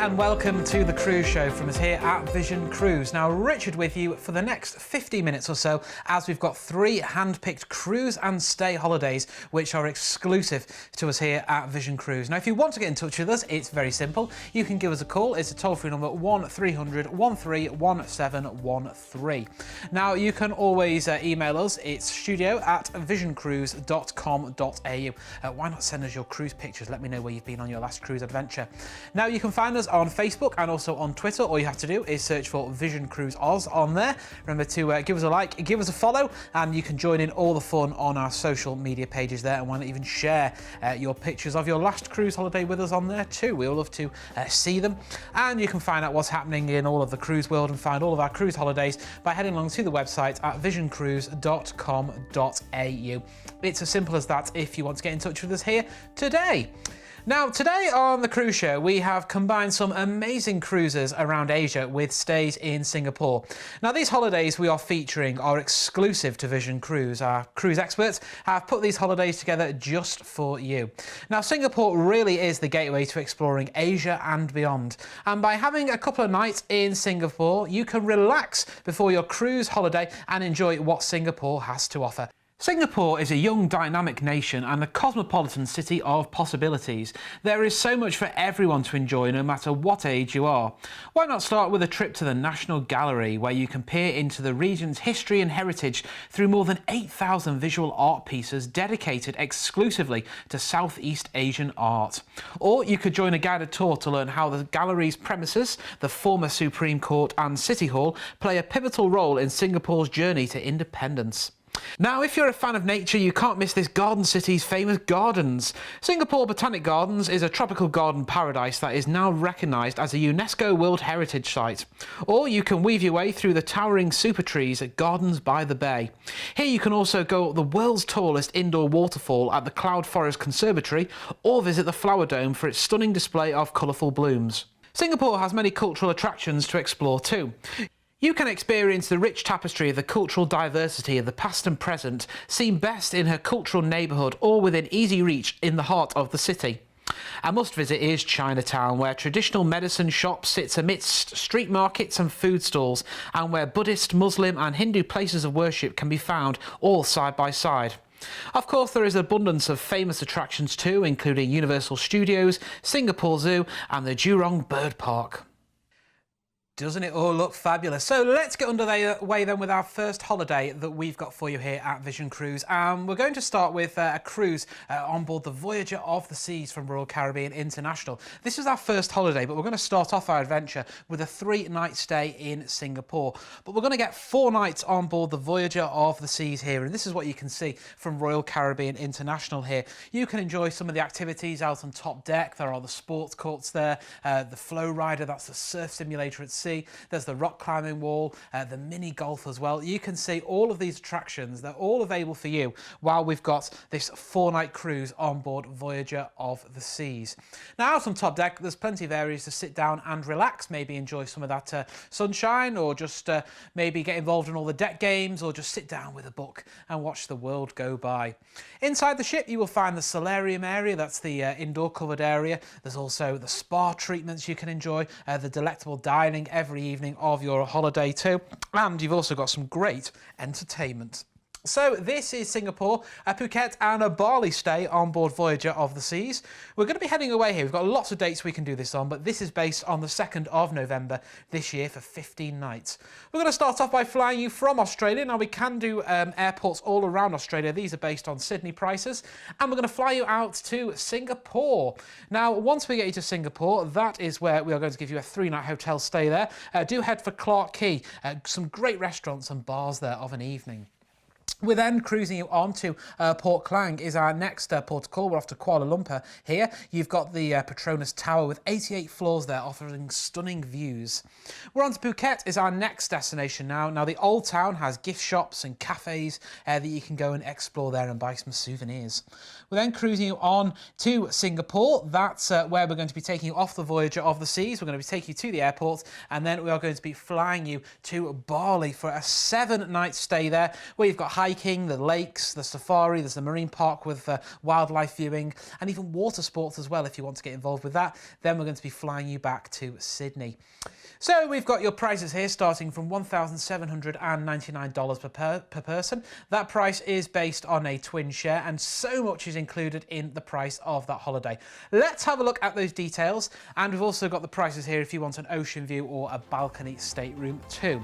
and welcome to the Cruise Show from us here at Vision Cruise. Now, Richard with you for the next 50 minutes or so, as we've got 3 hand-picked cruise and stay holidays which are exclusive to us here at Vision Cruise. Now, if you want to get in touch with us, it's very simple. You can give us a call. It's a toll-free number 1300 131713. Now, you can always email us. It's studio@visioncruise.com.au. Why not send us your cruise pictures? Let me know where you've been on your last cruise adventure. Now, you can find us on Facebook and also on Twitter. All you have to do is search for Vision Cruise Oz on there. Remember to give us a like, give us a follow, and you can join in all the fun on our social media pages there, and why not even share your pictures of your last cruise holiday with us on there too. We all love to see them. And you can find out what's happening in all of the cruise world and find all of our cruise holidays by heading along to the website at visioncruise.com.au. It's as simple as that if you want to get in touch with us here today. Now, today on the Cruise Show, we have combined some amazing cruises around Asia with stays in Singapore. Now, these holidays we are featuring are exclusive to Vision Cruise. Our cruise experts have put these holidays together just for you. Now, Singapore really is the gateway to exploring Asia and beyond. And by having a couple of nights in Singapore, you can relax before your cruise holiday and enjoy what Singapore has to offer. Singapore is a young, dynamic nation and a cosmopolitan city of possibilities. There is so much for everyone to enjoy, no matter what age you are. Why not start with a trip to the National Gallery, where you can peer into the region's history and heritage through more than 8,000 visual art pieces dedicated exclusively to Southeast Asian art. Or you could join a guided tour to learn how the gallery's premises, the former Supreme Court and City Hall, play a pivotal role in Singapore's journey to independence. Now, if you're a fan of nature, you can't miss this garden city's famous gardens. Singapore Botanic Gardens is a tropical garden paradise that is now recognised as a UNESCO World Heritage Site. Or you can weave your way through the towering super trees at Gardens by the Bay. Here you can also go up the world's tallest indoor waterfall at the Cloud Forest Conservatory, or visit the Flower Dome for its stunning display of colourful blooms. Singapore has many cultural attractions to explore too. You can experience the rich tapestry of the cultural diversity of the past and present, seen best in her cultural neighbourhood or within easy reach in the heart of the city. A must-visit is Chinatown, where traditional medicine shops sits amidst street markets and food stalls, and where Buddhist, Muslim and Hindu places of worship can be found all side by side. Of course, there is an abundance of famous attractions too, including Universal Studios, Singapore Zoo and the Jurong Bird Park. Doesn't it all look fabulous? So let's get underway then with our first holiday that we've got for you here at Vision Cruise. We're going to start with a cruise on board the Voyager of the Seas from Royal Caribbean International. This is our first holiday, but we're going to start off our adventure with a 3-night stay in Singapore. But we're going to get 4 nights on board the Voyager of the Seas here, and this is what you can see from Royal Caribbean International here. You can enjoy some of the activities out on top deck. There are the sports courts there, the flow rider, that's the surf simulator at sea. There's the rock climbing wall, the mini golf as well. You can see all of these attractions. They're all available for you while we've got this 4-night cruise on board Voyager of the Seas. Now, out on top deck, there's plenty of areas to sit down and relax, maybe enjoy some of that sunshine, or just maybe get involved in all the deck games, or just sit down with a book and watch the world go by. Inside the ship, you will find the solarium area. That's the indoor covered area. There's also the spa treatments you can enjoy, the delectable dining every evening of your holiday too, and you've also got some great entertainment. So this is Singapore, a Phuket and a Bali stay on board Voyager of the Seas. We're going to be heading away here. We've got lots of dates we can do this on, but this is based on the 2nd of November this year for 15 nights. We're going to start off by flying you from Australia. Now, we can do airports all around Australia. These are based on Sydney prices. And we're going to fly you out to Singapore. Now, once we get you to Singapore, that is where we are going to give you a 3-night hotel stay there. Do head for Clarke Quay. Some great restaurants and bars there of an evening. We're then cruising you on to Port Klang is our next port of call. We're off to Kuala Lumpur here. You've got the Petronas Tower with 88 floors there, offering stunning views. We're on to Phuket is our next destination now. Now, the Old Town has gift shops and cafes that you can go and explore there and buy some souvenirs. We're then cruising you on to Singapore. That's where we're going to be taking you off the Voyager of the Seas. We're going to be taking you to the airport, and then we are going to be flying you to Bali for a 7-night stay there, where you've got hiking, hiking, the lakes, the safari, there's the marine park with wildlife viewing, and even water sports as well if you want to get involved with that. Then we're going to be flying you back to Sydney. So we've got your prices here starting from $1,799 per person. That price is based on a twin share, and so much is included in the price of that holiday. Let's have a look at those details, and we've also got the prices here if you want an ocean view or a balcony stateroom too.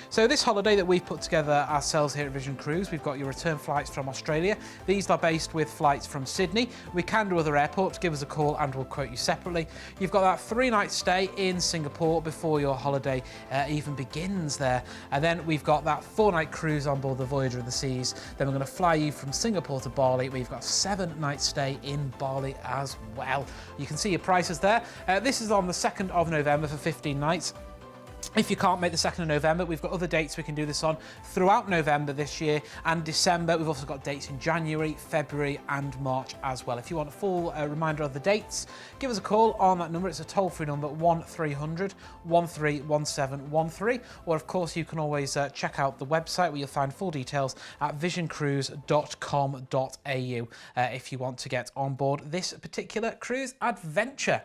So this holiday that we've put together ourselves here at Vision Cruise, we've got your return flights from Australia. These are based with flights from Sydney. We can do other airports. Give us a call and we'll quote you separately. You've got that 3-night stay in Singapore before your holiday even begins there. And then we've got that 4-night cruise on board the Voyager of the Seas. Then we're going to fly you from Singapore to Bali. We've got a 7-night stay in Bali as well. You can see your prices there. This is on the 2nd of November for 15 nights. If you can't make the 2nd of November, we've got other dates we can do this on throughout November this year and December. We've also got dates in January, February and March as well. If you want a full reminder of the dates, give us a call on that number. It's a toll-free number, 1300 131713. Or of course, you can always check out the website where you'll find full details at visioncruise.com.au if you want to get on board this particular cruise adventure.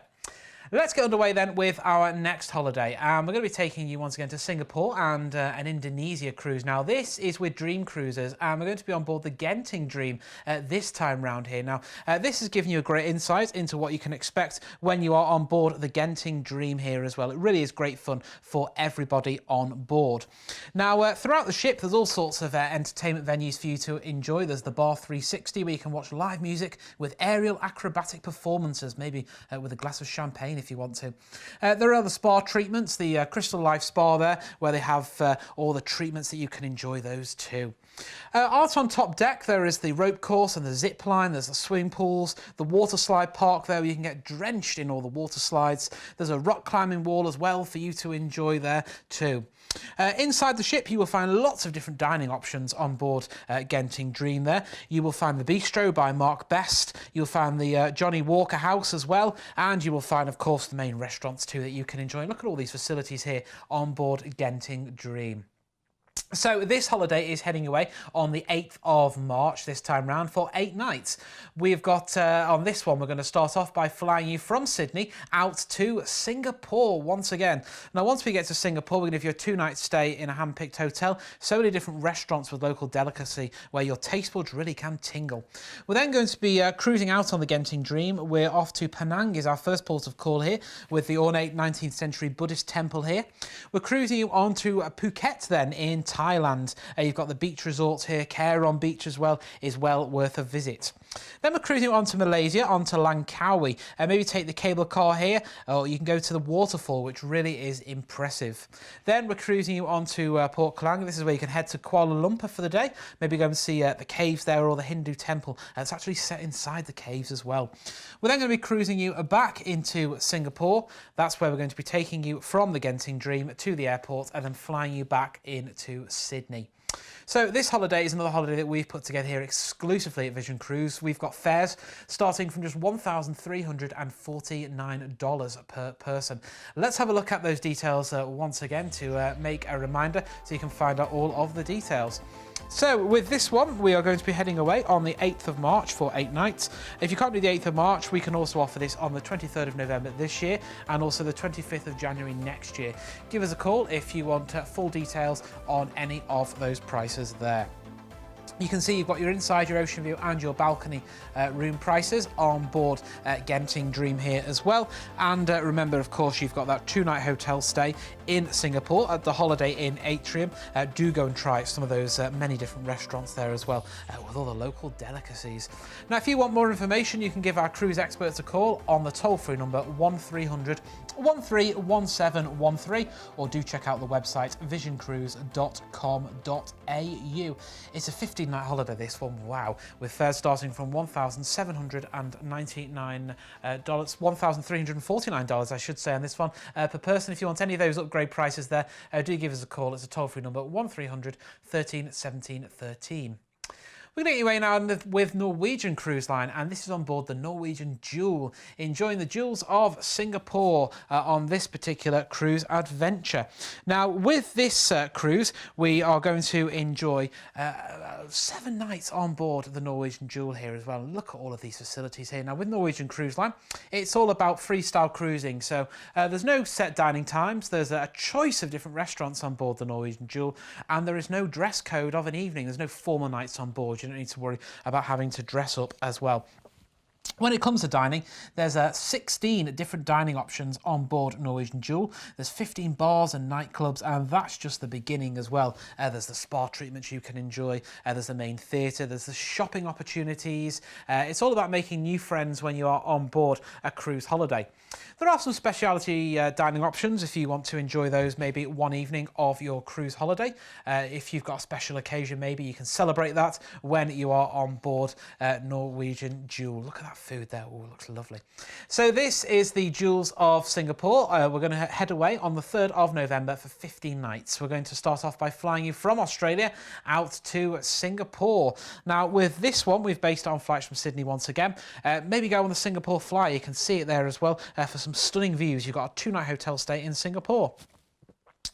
Let's get underway then with our next holiday. We're going to be taking you once again to Singapore and an Indonesia cruise. Now this is with Dream Cruises and we're going to be on board the Genting Dream this time round here. Now this has given you a great insight into what you can expect when you are on board the Genting Dream here as well. It really is great fun for everybody on board. Now throughout the ship there's all sorts of entertainment venues for you to enjoy. There's the Bar 360 where you can watch live music with aerial acrobatic performances, maybe with a glass of champagne if you want to. There are the spa treatments, the Crystal Life Spa there, where they have all the treatments that you can enjoy those too. Out on top deck, there is the rope course and the zip line. There's the swimming pools, the water slide park there where you can get drenched in all the water slides. There's a rock climbing wall as well for you to enjoy there too. Inside the ship, you will find lots of different dining options on board Genting Dream there. You will find the Bistro by Mark Best. You'll find the Johnny Walker House as well. And you will find, of course, the main restaurants too that you can enjoy. Look at all these facilities here on board Genting Dream. So this holiday is heading away on the 8th of March this time round for 8 nights. We've got, on this one, we're going to start off by flying you from Sydney out to Singapore once again. Now, once we get to Singapore, we're going to give you a 2-night stay in a hand-picked hotel. So many different restaurants with local delicacy where your taste buds really can tingle. We're then going to be cruising out on the Genting Dream. We're off to Penang is our first port of call here with the ornate 19th century Buddhist temple here. We're cruising you on to Phuket then in Thailand. You've got the beach resorts here. Kairon Beach as well is well worth a visit. Then we're cruising on to Malaysia, on to Langkawi. Maybe take the cable car here, or you can go to the waterfall, which really is impressive. Then we're cruising you on to Port Klang. This is where you can head to Kuala Lumpur for the day. Maybe go and see the caves there or the Hindu temple. It's actually set inside the caves as well. We're then going to be cruising you back into Singapore. That's where we're going to be taking you from the Genting Dream to the airport and then flying you back into Sydney. So this holiday is another holiday that we've put together here exclusively at Vision Cruise. We've got fares starting from just $1,349 per person. Let's have a look at those details once again to make a reminder so you can find out all of the details. So with this one, we are going to be heading away on the 8th of March for 8 nights. If you can't do the 8th of March, we can also offer this on the 23rd of November this year and also the 25th of January next year. Give us a call if you want full details on any of those prices there. You can see you've got your inside, your ocean view and your balcony room prices on board Genting Dream here as well. And remember, of course, you've got that 2-night hotel stay in Singapore at the Holiday Inn Atrium. Do go and try some of those many different restaurants there as well with all the local delicacies. Now, if you want more information, you can give our cruise experts a call on the toll-free number 1300 131713 or do check out the website visioncruise.com.au. It's a 15-night holiday, this one, wow, with fares starting from $1,799, $1,349 I should say on this one per person. If you want any of those upgrade prices there, do give us a call. It's a toll-free number 1300 131713. We're going to get you away now with Norwegian Cruise Line, and this is on board the Norwegian Jewel, enjoying the jewels of Singapore on this particular cruise adventure. Now, with this cruise, we are going to enjoy 7 nights on board the Norwegian Jewel here as well. Look at all of these facilities here. Now, with Norwegian Cruise Line, it's all about freestyle cruising, so there's no set dining times. There's a choice of different restaurants on board the Norwegian Jewel, and there is no dress code of an evening. There's no formal nights on board. You don't need to worry about having to dress up as well. When it comes to dining, there's 16 different dining options on board Norwegian Jewel. There's 15 bars and nightclubs, and that's just the beginning as well. There's the spa treatments you can enjoy. There's the main theatre. There's the shopping opportunities. It's all about making new friends when you are on board a cruise holiday. There are some specialty dining options if you want to enjoy those maybe one evening of your cruise holiday. If you've got a special occasion, maybe you can celebrate that when you are on board Norwegian Jewel. Look at that food there. Oh, it looks lovely. So this is the Jewels of Singapore. We're going to head away on the 3rd of November for 15 nights. We're going to start off by flying you from Australia out to Singapore. Now, with this one, we've based it on flights from Sydney once again. Maybe go on the Singapore Flyer. You can see it there as well for some stunning views. You've got a 2-night hotel stay in Singapore.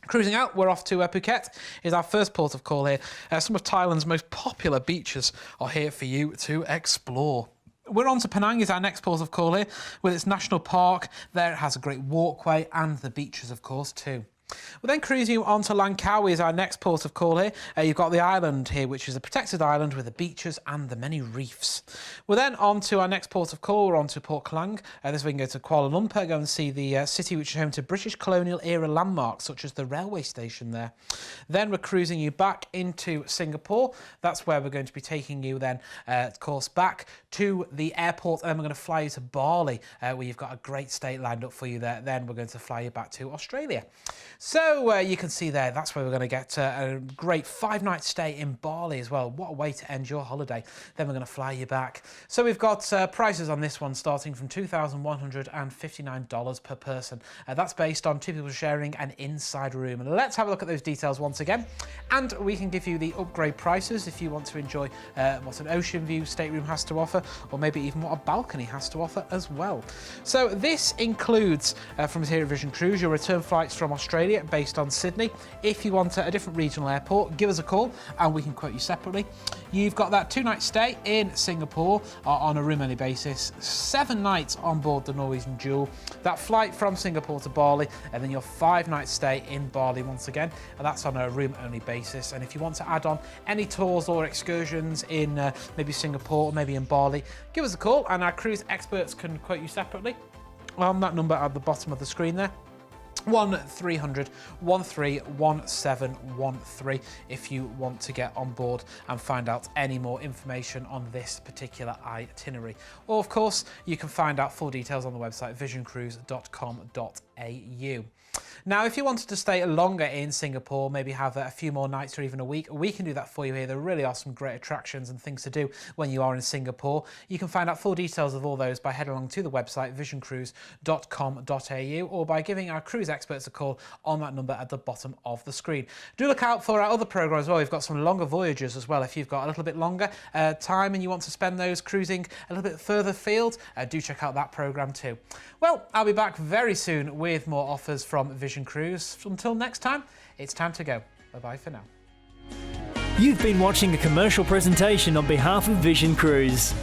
Cruising out, we're off to Phuket. Is our first port of call here. Some of Thailand's most popular beaches are here for you to explore. We're on to Penang, is our next port of call here. With its national park, there it has a great walkway and the beaches, of course, too. We're then cruising you on to Langkawi is our next port of call here. You've got the island here, which is a protected island with the beaches and the many reefs. We're then on to our next port of call. We're on to Port Klang. This we can go to Kuala Lumpur, go and see the city which is home to British colonial era landmarks, such as the railway station there. Then we're cruising you back into Singapore. That's where we're going to be taking you then, of course, back to the airport, and then we're going to fly you to Bali, where you've got a great stay lined up for you there. Then we're going to fly you back to Australia. So you can see there, that's where we're going to get a great 5-night stay in Bali as well. What a way to end your holiday. Then we're going to fly you back. So we've got prices on this one starting from $2,159 per person. That's based on 2 people sharing an inside room. And let's have a look at those details once again. And we can give you the upgrade prices if you want to enjoy what an ocean view stateroom has to offer, or maybe even what a balcony has to offer as well. So this includes, from here at Vision Cruise, your return flights from Australia based on Sydney. If you want a different regional airport, give us a call and we can quote you separately. You've got that 2-night stay in Singapore on a room-only basis, 7 nights on board the Norwegian Jewel, that flight from Singapore to Bali, and then your 5-night stay in Bali once again, and that's on a room-only basis. And if you want to add on any tours or excursions in maybe Singapore or maybe in Bali, give us a call and our cruise experts can quote you separately on that number at the bottom of the screen there. 1300 131713 if you want to get on board and find out any more information on this particular itinerary. Or of course, you can find out full details on the website visioncruise.com.au. Now, if you wanted to stay longer in Singapore, maybe have a few more nights or even a week, we can do that for you here. There really are some great attractions and things to do when you are in Singapore. You can find out full details of all those by heading along to the website visioncruise.com.au or by giving our cruise experts a call on that number at the bottom of the screen. Do look out for our other programme as well. We've got some longer voyages as well. If you've got a little bit longer time and you want to spend those cruising a little bit further afield, do check out that programme too. Well, I'll be back very soon with more offers from Vision Cruise. Until next time, it's time to go. Bye-bye for now. You've been watching a commercial presentation on behalf of Vision Cruise.